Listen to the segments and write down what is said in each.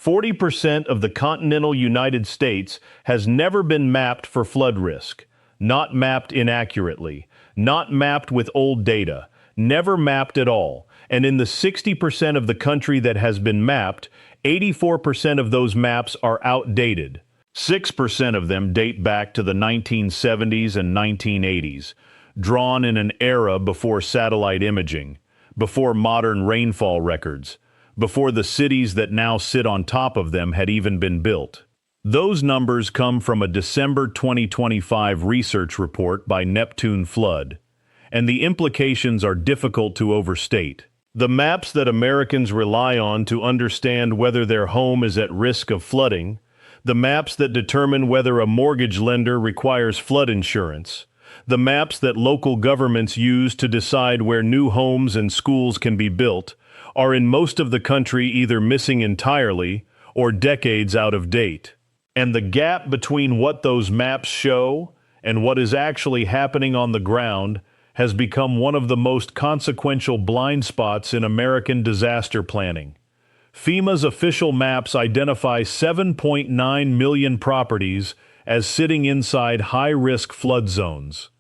40% of the continental United States has never been mapped for flood risk, not mapped inaccurately, not mapped with old data, never mapped at all. And in the 60% of the country that has been mapped, 84% of those maps are outdated. 6% of them date back to the 1970s and 1980s, drawn in an era before satellite imaging, before modern rainfall records, before the cities that now sit on top of them had even been built. Those numbers come from a December 2025 research report by Neptune Flood, and the implications are difficult to overstate. The maps that Americans rely on to understand whether their home is at risk of flooding, the maps that determine whether a mortgage lender requires flood insurance, the maps that local governments use to decide where new homes and schools can be built, are in most of the country either missing entirely or decades out of date. And the gap between what those maps show and what is actually happening on the ground has become one of the most consequential blind spots in American disaster planning. FEMA's official maps identify 7.9 million properties as sitting inside high-risk flood zones.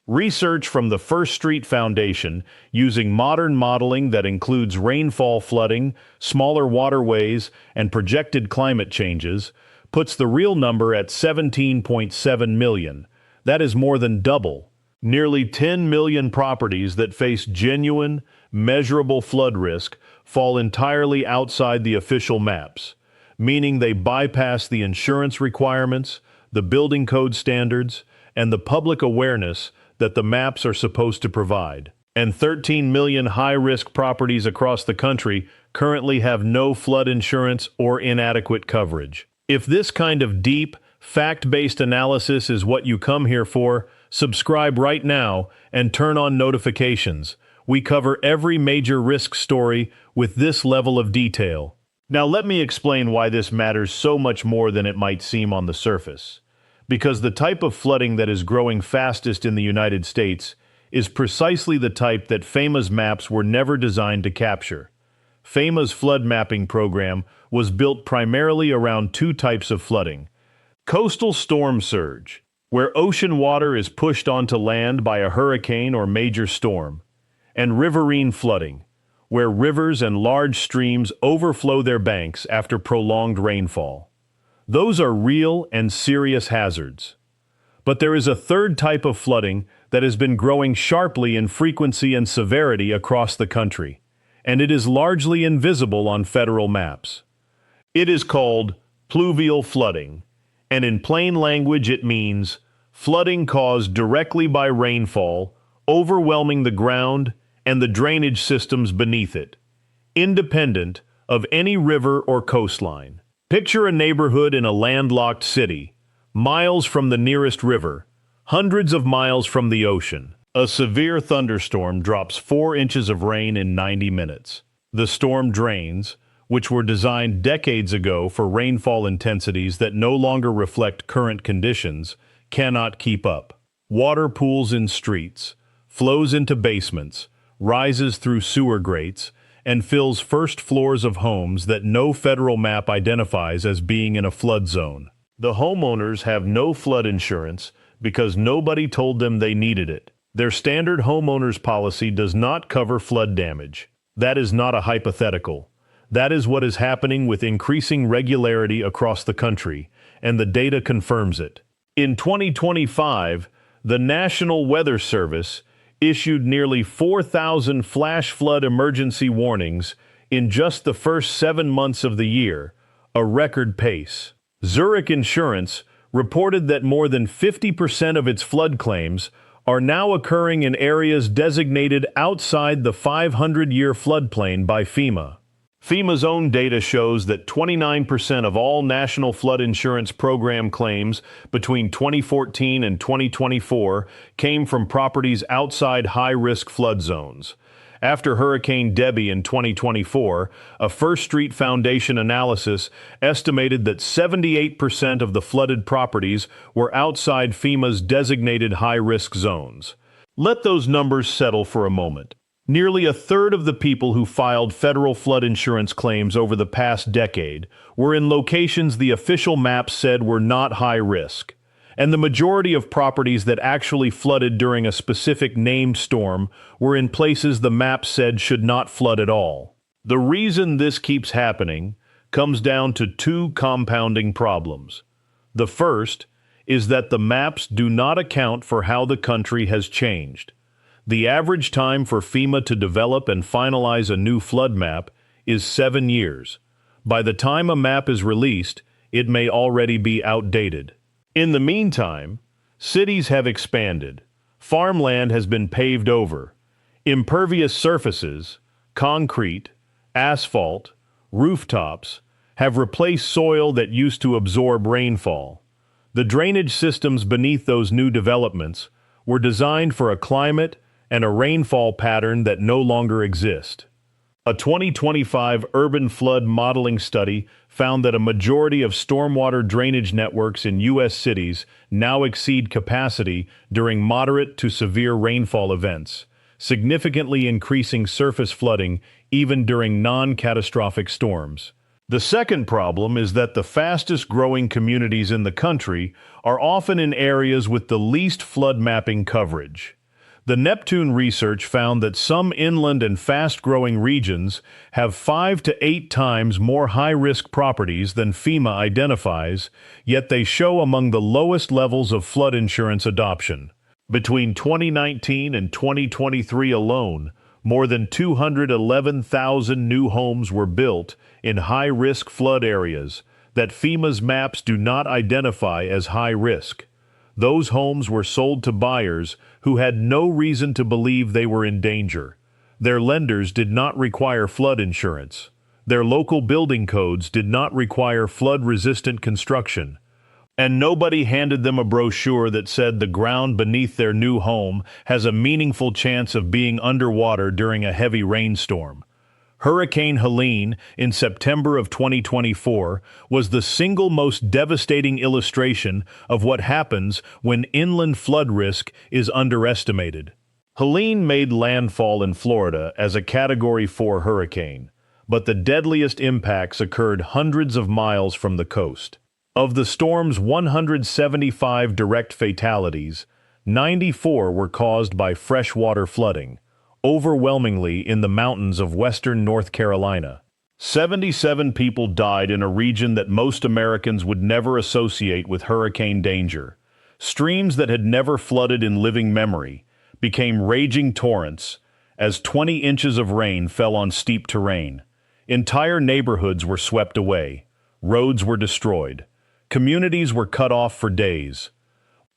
Research from the First Street Foundation, using modern modeling that includes rainfall flooding, smaller waterways, and projected climate changes, puts the real number at 17.7 million. That is more than double. Nearly 10 million properties that face genuine, measurable flood risk fall entirely outside the official maps, meaning they bypass the insurance requirements, the building code standards, and the public awareness that the maps are supposed to provide. And 13 million high-risk properties across the country currently have no flood insurance or inadequate coverage. If this kind of deep, fact-based analysis is what you come here for, subscribe right now and turn on notifications. We cover every major risk story with this level of detail. Now let me explain why this matters so much more than it might seem on the surface. Because the type of flooding that is growing fastest in the United States is precisely the type that FEMA's maps were never designed to capture. FEMA's flood mapping program was built primarily around two types of flooding: coastal storm surge, where ocean water is pushed onto land by a hurricane or major storm, and riverine flooding, where rivers and large streams overflow their banks after prolonged rainfall. Those are real and serious hazards. But there is a third type of flooding that has been growing sharply in frequency and severity across the country, and it is largely invisible on federal maps. It is called pluvial flooding, and in plain language it means flooding caused directly by rainfall, overwhelming the ground and the drainage systems beneath it, independent of any river or coastline. Picture a neighborhood in a landlocked city, miles from the nearest river, hundreds of miles from the ocean. A severe thunderstorm drops 4 inches of rain in 90 minutes. The storm drains, which were designed decades ago for rainfall intensities that no longer reflect current conditions, cannot keep up. Water pools in streets, flows into basements, rises through sewer grates, and fills first floors of homes that no federal map identifies as being in a flood zone. The homeowners have no flood insurance because nobody told them they needed it. Their standard homeowners policy does not cover flood damage. That is not a hypothetical. That is what is happening with increasing regularity across the country, and the data confirms it. In 2025, the National Weather Service issued nearly 4,000 flash flood emergency warnings in just the first 7 months of the year, a record pace. Zurich Insurance reported that more than 50% of its flood claims are now occurring in areas designated outside the 500-year floodplain by FEMA. FEMA's own data shows that 29% of all National Flood Insurance Program claims between 2014 and 2024 came from properties outside high-risk flood zones. After Hurricane Debby in 2024, a First Street Foundation analysis estimated that 78% of the flooded properties were outside FEMA's designated high-risk zones. Let those numbers settle for a moment. Nearly a third of the people who filed federal flood insurance claims over the past decade were in locations the official maps said were not high risk, and the majority of properties that actually flooded during a specific named storm were in places the map said should not flood at all. The reason this keeps happening comes down to two compounding problems. The first is that the maps do not account for how the country has changed. The average time for FEMA to develop and finalize a new flood map is 7 years. By the time a map is released, it may already be outdated. In the meantime, cities have expanded. Farmland has been paved over. Impervious surfaces, concrete, asphalt, rooftops, have replaced soil that used to absorb rainfall. The drainage systems beneath those new developments were designed for a climate and a rainfall pattern that no longer exist. A 2025 urban flood modeling study found that a majority of stormwater drainage networks in U.S. cities now exceed capacity during moderate to severe rainfall events, significantly increasing surface flooding even during non-catastrophic storms. The second problem is that the fastest growing communities in the country are often in areas with the least flood mapping coverage. The Neptune research found that some inland and fast-growing regions have 5 to 8 times more high-risk properties than FEMA identifies, yet they show among the lowest levels of flood insurance adoption. Between 2019 and 2023 alone, more than 211,000 new homes were built in high-risk flood areas that FEMA's maps do not identify as high risk. Those homes were sold to buyers who had no reason to believe they were in danger. Their lenders did not require flood insurance. Their local building codes did not require flood-resistant construction. And nobody handed them a brochure that said the ground beneath their new home has a meaningful chance of being underwater during a heavy rainstorm. Hurricane Helene in September of 2024 was the single most devastating illustration of what happens when inland flood risk is underestimated. Helene made landfall in Florida as a Category 4 hurricane, but the deadliest impacts occurred hundreds of miles from the coast. Of the storm's 175 direct fatalities, 94 were caused by freshwater flooding, overwhelmingly in the mountains of western North Carolina. 77 people died in a region that most Americans would never associate with hurricane danger. Streams that had never flooded in living memory became raging torrents as 20 inches of rain fell on steep terrain. Entire neighborhoods were swept away. Roads were destroyed. Communities were cut off for days.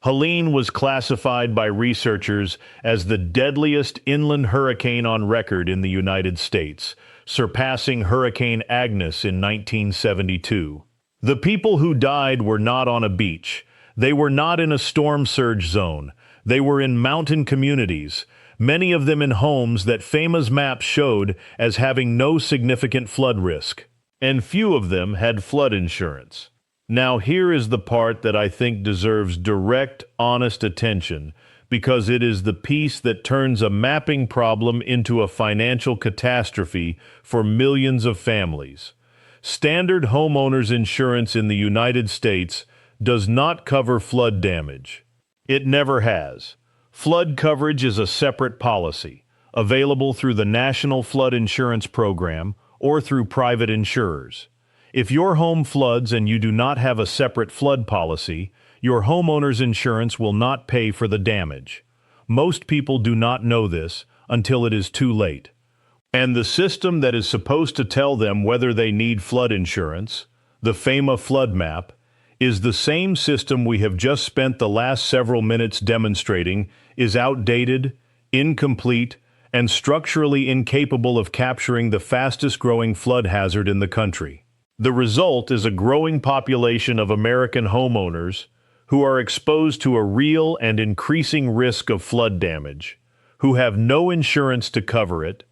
Helene was classified by researchers as the deadliest inland hurricane on record in the United States, surpassing Hurricane Agnes in 1972. The people who died were not on a beach. They were not in a storm surge zone. They were in mountain communities, many of them in homes that FEMA's maps showed as having no significant flood risk. And few of them had flood insurance. Now here is the part that I think deserves direct, honest attention, because it is the piece that turns a mapping problem into a financial catastrophe for millions of families. Standard homeowners insurance in the United States does not cover flood damage. It never has. Flood coverage is a separate policy, available through the National Flood Insurance Program or through private insurers. If your home floods and you do not have a separate flood policy, your homeowner's insurance will not pay for the damage. Most people do not know this until it is too late. And the system that is supposed to tell them whether they need flood insurance, the FEMA flood map, is the same system we have just spent the last several minutes demonstrating is outdated, incomplete, and structurally incapable of capturing the fastest growing flood hazard in the country. The result is a growing population of American homeowners who are exposed to a real and increasing risk of flood damage, who have no insurance to cover it,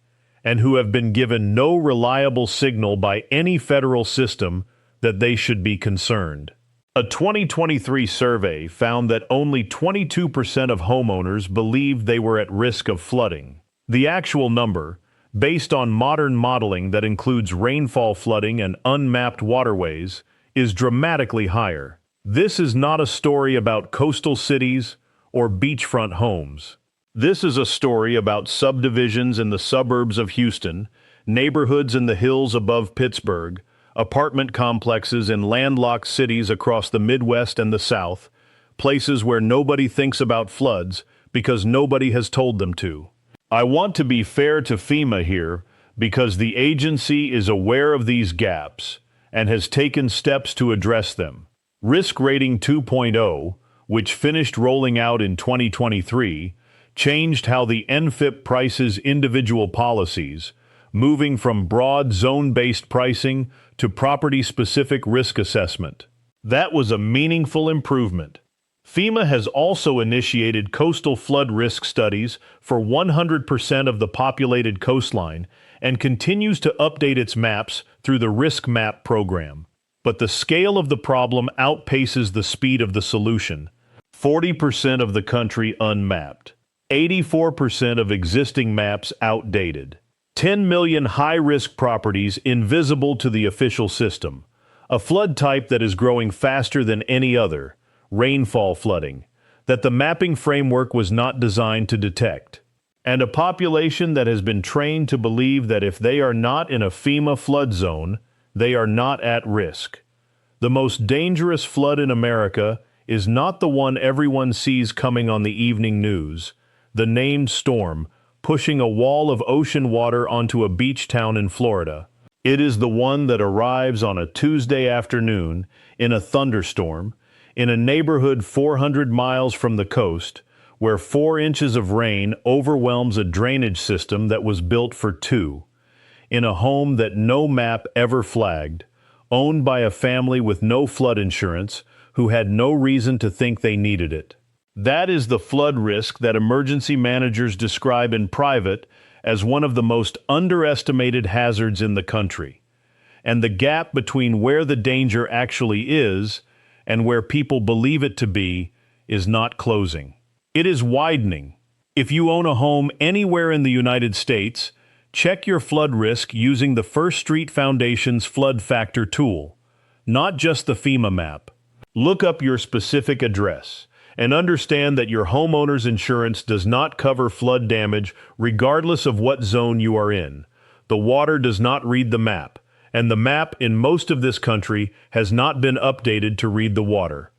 and who have been given no reliable signal by any federal system that they should be concerned. A 2023 survey found that only 22% of homeowners believed they were at risk of flooding. The actual number, based on modern modeling that includes rainfall flooding and unmapped waterways, is dramatically higher. This is not a story about coastal cities or beachfront homes. This is a story about subdivisions in the suburbs of Houston, neighborhoods in the hills above Pittsburgh, apartment complexes in landlocked cities across the Midwest and the South, places where nobody thinks about floods because nobody has told them to. I want to be fair to FEMA here because the agency is aware of these gaps and has taken steps to address them. Risk Rating 2.0, which finished rolling out in 2023, changed how the NFIP prices individual policies, moving from broad zone-based pricing to property-specific risk assessment. That was a meaningful improvement. FEMA has also initiated coastal flood risk studies for 100% of the populated coastline and continues to update its maps through the Risk Map program. But the scale of the problem outpaces the speed of the solution. 40% of the country unmapped. 84% of existing maps outdated. 10 million high-risk properties invisible to the official system. A flood type that is growing faster than any other, rainfall flooding, that the mapping framework was not designed to detect. And a population that has been trained to believe that if they are not in a FEMA flood zone, they are not at risk. The most dangerous flood in America is not the one everyone sees coming on the evening news, the named storm, pushing a wall of ocean water onto a beach town in Florida. It is the one that arrives on a Tuesday afternoon in a thunderstorm, in a neighborhood 400 miles from the coast, where 4 inches of rain overwhelms a drainage system that was built for 2, in a home that no map ever flagged, owned by a family with no flood insurance who had no reason to think they needed it. That is the flood risk that emergency managers describe in private as one of the most underestimated hazards in the country. And the gap between where the danger actually is and where people believe it to be is not closing. It is widening. If you own a home anywhere in the United States, check your flood risk using the First Street Foundation's Flood Factor tool, not just the FEMA map. Look up your specific address and understand that your homeowner's insurance does not cover flood damage regardless of what zone you are in. The water does not read the map, and the map in most of this country has not been updated to read the water.